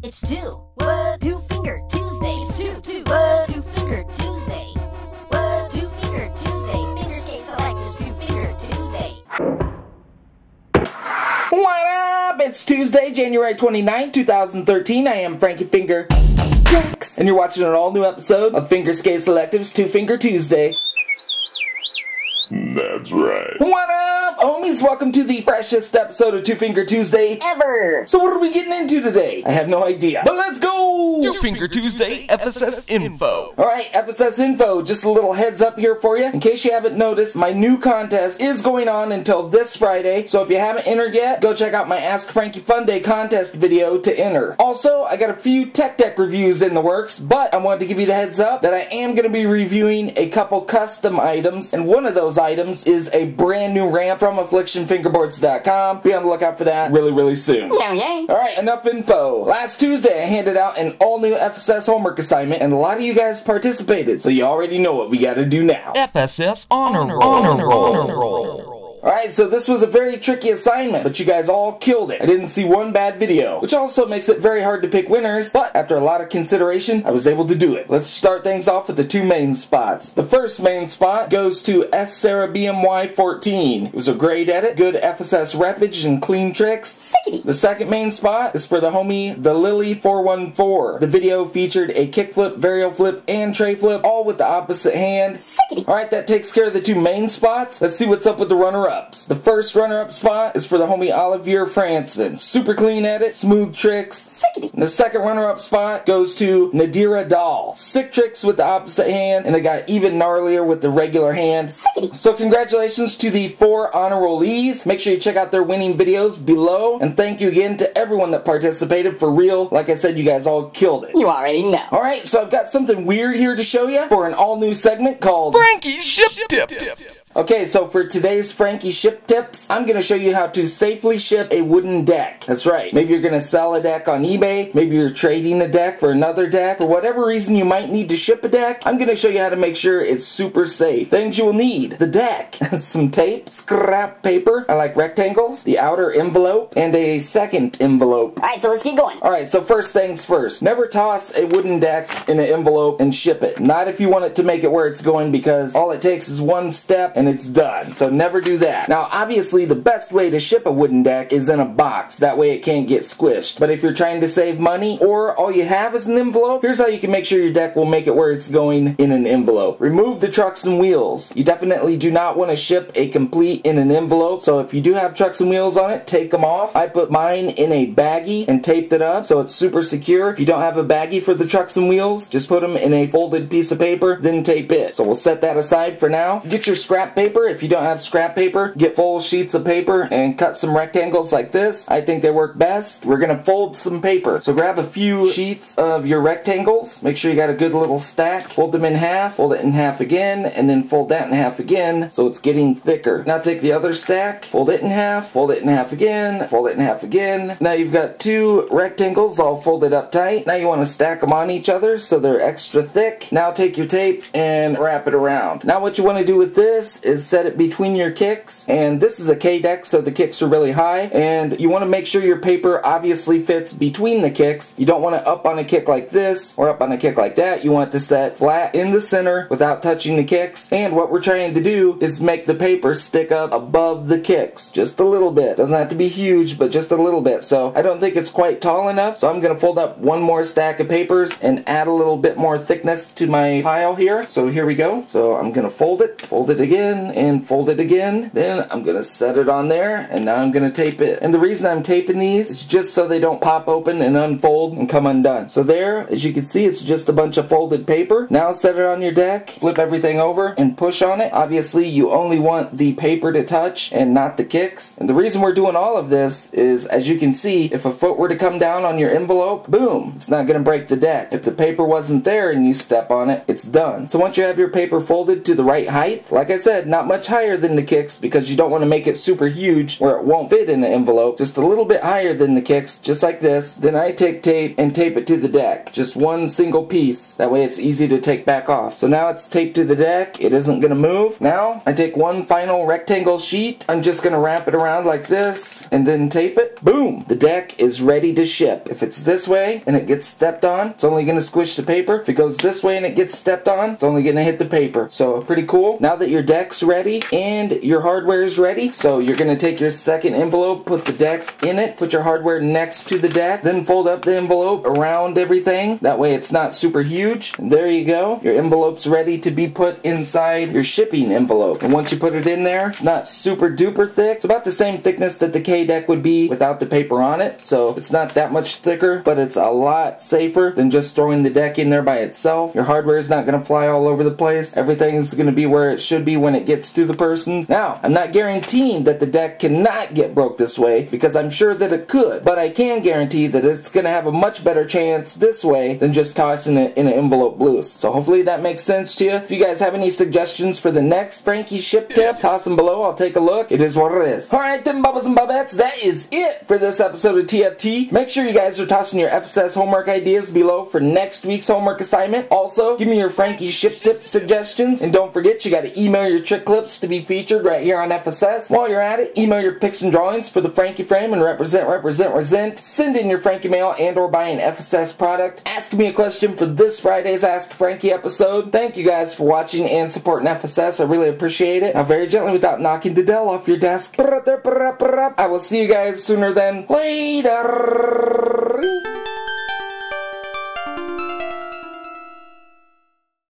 It's two. What? Two Finger Tuesday. It's two. What? Two Finger Tuesday. What? Two Finger Tuesday. FingerSkateSelective. Two Finger Tuesday. What up? It's Tuesday, January 29, 2013. I am Frankie Finger Dex, and you're watching an all-new episode of FingerSkateSelective's Two Finger Tuesday. That's right. What up, homies? Welcome to the freshest episode of Two Finger Tuesday Ever. So what are we getting into today? I have no idea, but let's go! Two Finger Tuesday FSS Info. Alright, FSS Info, just a little heads up here for you. In case you haven't noticed, my new contest is going on until this Friday, so if you haven't entered yet, go check out my Ask Frankie Fun Day contest video to enter. Also, I got a few tech deck reviews in the works, but I wanted to give you the heads up that I am going to be reviewing a couple custom items, and one of those items is a brand new ramp from Aphlikshun.fingerboards.com. Be on the lookout for that really soon. Yay. Alright, enough info. Last Tuesday I handed out an all-new FSS homework assignment, and a lot of you guys participated, so you already know what we gotta do now. FSS Honor Roll. Alright, so this was a very tricky assignment, but you guys all killed it. I didn't see one bad video, which also makes it very hard to pick winners, but after a lot of consideration, I was able to do it. Let's start things off with the two main spots. The first main spot goes to S. Sarah BMY 14. It was a great edit, good FSS repage, and clean tricks. The second main spot is for the homie, the Lily 414. The video featured a kickflip, varial flip, and tray flip, all with the opposite hand. Alright, that takes care of the two main spots. Let's see what's up with the runner-up. The first runner-up spot is for the homie Olivier Fransen. Super clean edit, smooth tricks. And the second runner-up spot goes to Nadira doll. Sick tricks with the opposite hand, and it got even gnarlier with the regular hand. So congratulations to the 4 honor rollees. Make sure you check out their winning videos below, and thank you again to everyone that participated. For real, like I said, you guys all killed it. You already know. Alright, so I've got something weird here to show you for an all-new segment called Frankie Ship Tips. Okay, so for today's Frankie Ship Tips, I'm going to show you how to safely ship a wooden deck. That's right. Maybe you're going to sell a deck on eBay. Maybe you're trading a deck for another deck. For whatever reason you might need to ship a deck, I'm going to show you how to make sure it's super safe. Things you will need: the deck, some tape, scrap paper, I like rectangles, the outer envelope, and a second envelope. Alright, so let's get going. Alright, so first things first. Never toss a wooden deck in an envelope and ship it. Not if you want it to make it where it's going, because all it takes is one step and it's done. So never do that. Now, obviously, the best way to ship a wooden deck is in a box. That way it can't get squished. But if you're trying to save money, or all you have is an envelope, here's how you can make sure your deck will make it where it's going in an envelope. Remove the trucks and wheels. You definitely do not want to ship a complete in an envelope. So if you do have trucks and wheels on it, take them off. I put mine in a baggie and taped it up so it's super secure. If you don't have a baggie for the trucks and wheels, just put them in a folded piece of paper, then tape it. So we'll set that aside for now. Get your scrap paper. If you don't have scrap paper, get full sheets of paper and cut some rectangles like this. I think they work best. We're gonna fold some paper. So grab a few sheets of your rectangles. Make sure you got a good little stack. Fold them in half, fold it in half again, and then fold that in half again so it's getting thicker. Now take the other stack, fold it in half, fold it in half again, fold it in half again. Now you've got two rectangles all folded up tight. Now you want to stack them on each other so they're extra thick. Now take your tape and wrap it around. Now what you want to do with this is set it between your kicks, and this is a K deck, so the kicks are really high, and you want to make sure your paper obviously fits between the kicks. You don't want it up on a kick like this or up on a kick like that. You want it to set flat in the center without touching the kicks, and what we're trying to do is make the paper stick up above the kicks just a little bit. Doesn't have to be huge, but just a little bit. So I don't think it's quite tall enough, so I'm going to fold up one more stack of papers and add a little bit more thickness to my pile here. So here we go. So I'm going to fold it again, and fold it again. Then I'm going to set it on there, and now I'm going to tape it. And the reason I'm taping these is just so they don't pop open and unfold and come undone. So there, as you can see, it's just a bunch of folded paper. Now set it on your deck, flip everything over, and push on it. Obviously, you only want the paper to touch and not the kicks. And the reason we're doing all of this is, as you can see, if a foot were to come down on your envelope, boom, it's not going to break the deck. If the paper wasn't there and you step on it, it's done. So once you have your paper folded to the right height, like I said, not much higher than the kicks, because you don't want to make it super huge where it won't fit in the envelope. Just a little bit higher than the kicks, just like this. Then I take tape and tape it to the deck. Just one single piece. That way it's easy to take back off. So now it's taped to the deck. It isn't going to move. Now I take one final rectangle sheet. I'm just going to wrap it around like this and then tape it. Boom! The deck is ready to ship. If it's this way and it gets stepped on, it's only going to squish the paper. If it goes this way and it gets stepped on, it's only going to hit the paper. So pretty cool. Now that your deck's ready and your hardware is ready, so you're going to take your second envelope, put the deck in it, put your hardware next to the deck, then fold up the envelope around everything. That way it's not super huge. And there you go. Your envelope's ready to be put inside your shipping envelope. And once you put it in there, it's not super duper thick. It's about the same thickness that the K deck would be without the paper on it. So it's not that much thicker, but it's a lot safer than just throwing the deck in there by itself. Your hardware is not going to fly all over the place. Everything's going to be where it should be when it gets to the person. Now, I'm not guaranteeing that the deck cannot get broke this way, because I'm sure that it could, but I can guarantee that it's going to have a much better chance this way than just tossing it in an envelope loose. So hopefully that makes sense to you. If you guys have any suggestions for the next Frankie ship tip, toss them below. I'll take a look. It is what it is. Alright then, Bubbles and Bubettes, that is it for this episode of TFT. Make sure you guys are tossing your FSS homework ideas below for next week's homework assignment. Also, give me your Frankie ship tip suggestions, and don't forget you got to email your trick clips to be featured right here on FSS. While you're at it, email your pics and drawings for the Frankie frame and represent. Send in your Frankie mail and or buy an FSS product. Ask me a question for this Friday's Ask Frankie episode. Thank you guys for watching and supporting FSS. I really appreciate it. Now very gently without knocking the Dell off your desk. I will see you guys sooner than later.